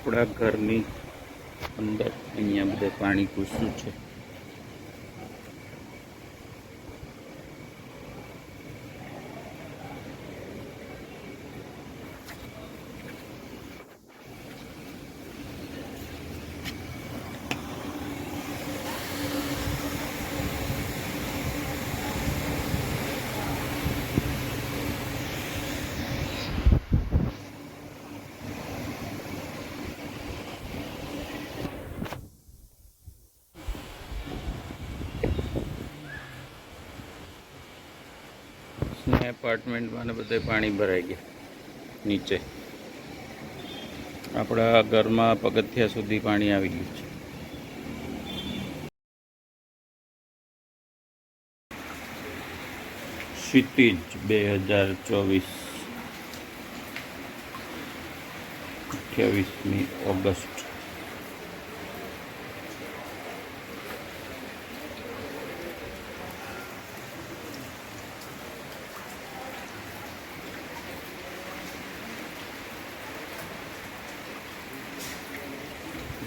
આપણા ઘરની અંદર અહીંયા બધે પાણી ઘૂસ્યું છે. એપાર્ટમેન્ટમાં ને બધે પાણી ભરાઈ ગયા નીચે. આપણા ઘરમાં પગથિયા સુધી પાણી આવી ગયું છે. ક્ષિતિજ 2024 28મી ઓગસ્ટ.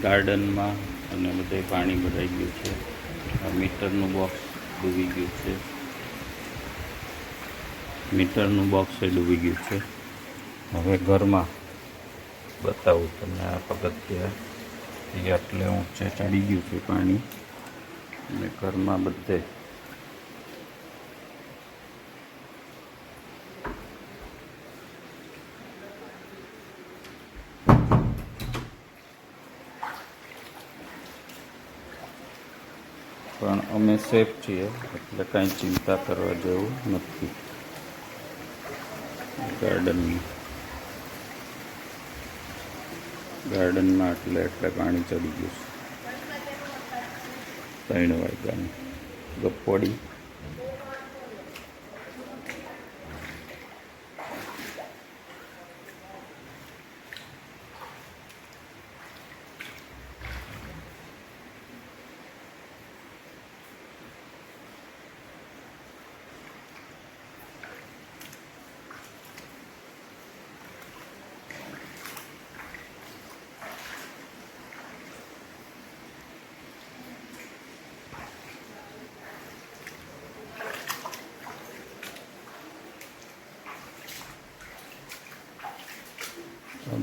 ગાર્ડનમાં અને બધે પાણી ભરાઈ ગયું છે. આ મીટરનું બોક્સ ડૂબી ગયું છે. મીટરનું બોક્સ એ ડૂબી ગયું છે. હવે ઘરમાં બતાવું તમને. આ પગથિયા એટલે ઊંચે ચડી ગયું છે પાણી અને ઘરમાં બધે પણ અમે સેફ છીએ એટલે કાંઈ ચિંતા કરવા જેવું નથી. ગાર્ડનમાં એટલે પાણી ચડી ગયું છે. 3 વાગ્યાની ગપ્પોડી.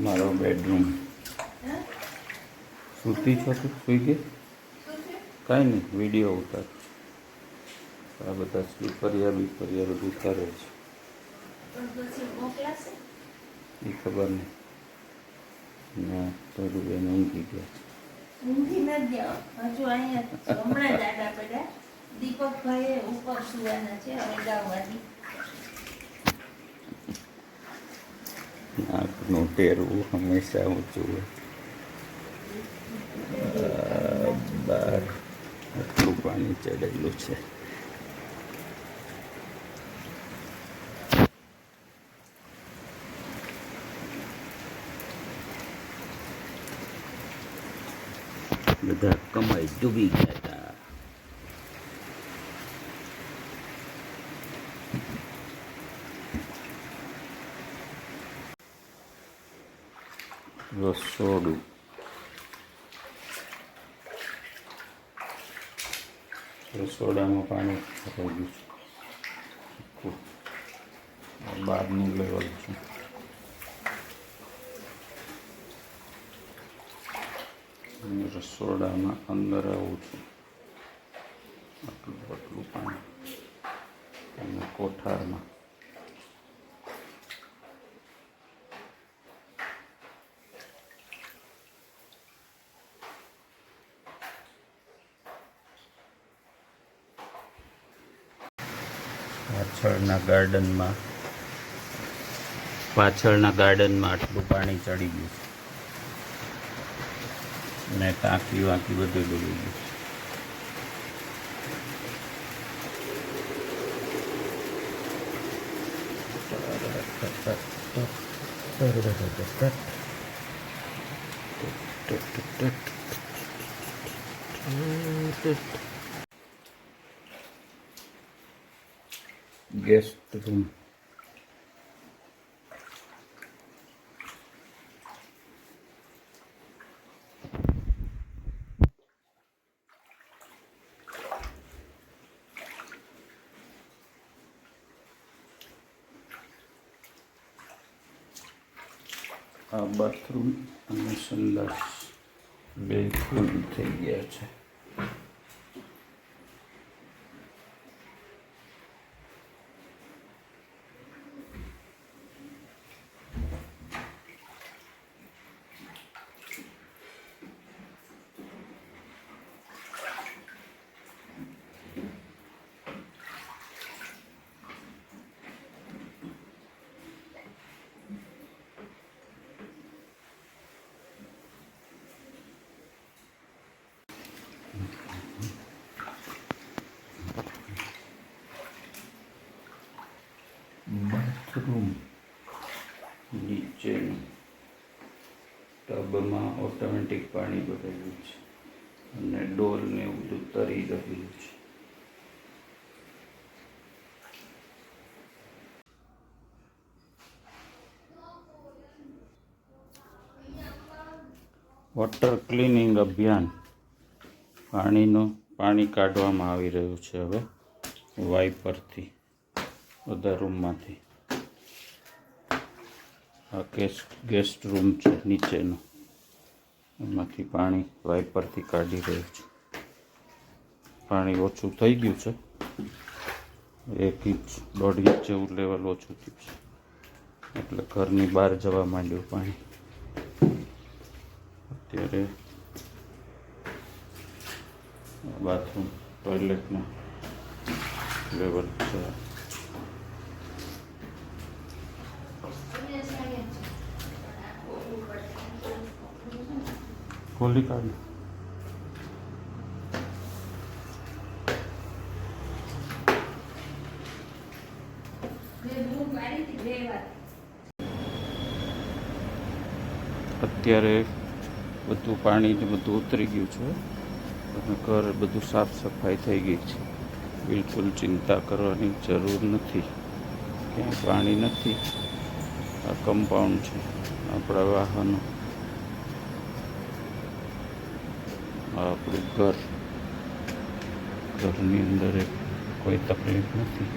મારો બેડરૂમ. સૂતી છો તું? સુઈ ગઈ? કાંઈ નહીં, વિડીયો ઉતાર. આ બધા સ્લીપરિયા બીપરિયા બધું કરે છે. એ ખબર નહીં. ના થોડું એને ઊંઘી ગયા. ઊંઘી નથી ગયા હજુ. અહીંયા હમણાં જ આડા પડ્યા. દીપકભાઈ ઉપર સુવાના છે અગાઉવાની. નાકનું ટેરવું હંમેશા ઊંચું હોય. બહાર આટલું પાણી ચડેલું છે. બધા કમાઈ ડૂબી ગયા હતા. રસોડું. રસોડામાં પાણી ભરાઈ ગયું છે. બહારનું લેવલ છે. રસોડામાં અંદર આવું છું. આટલું પાણી. અને કોઠારમાં પાછળના ગાર્ડનમાં આટલું પાણી ચડી ગયું છે. અને ટાંકી વાંકી બધું ડૂબી ગયું. Guest room. આ બાથરૂમ અને સંડાસ બે ફૂલ થઈ ગયા છે. બાથરૂમ નીચેનું ટબમાં ઓટોમેટિક પાણી ભરેલું છે અને ડોલ ને એવું બધું તરી રહેલું છે. વોટર ક્લિનિંગ અભિયાન પાણી કાઢવામાં આવી રહ્યું છે હવે વાઇપરથી બધા રૂમમાંથી. આ ગેસ્ટ રૂમ છે નીચેનો, એમાંથી પાણી વાઇપરથી કાઢી રહ્યું છે. પાણી ઓછું થઈ ગયું છે, 1 ઇંચ 1.5 ઇંચ જેવું લેવલ ઓછું થયું છે, એટલે ઘરની બહાર જવા માંડ્યું પાણી. અત્યારે બાથરૂમ ટોયલેટના લેવલ છે. ખોલી કાઢી અત્યારે બધું પાણી ને બધું ઉતરી ગયું છે અને ઘર બધું સાફ સફાઈ થઈ ગઈ છે. બિલકુલ ચિંતા કરવાની જરૂર નથી, ક્યાંય પાણી નથી. આ કમ્પાઉન્ડ છે, આપણા વાહનો, આ આપણું ઘરની અંદર કોઈ તકલીફ નથી,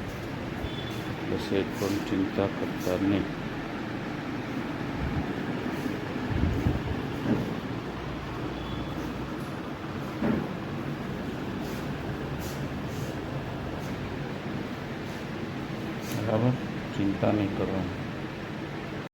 એટલે સહેજ પણ ચિંતા કરતા નહીં. બરાબર, ચિંતા નહીં કરવાની.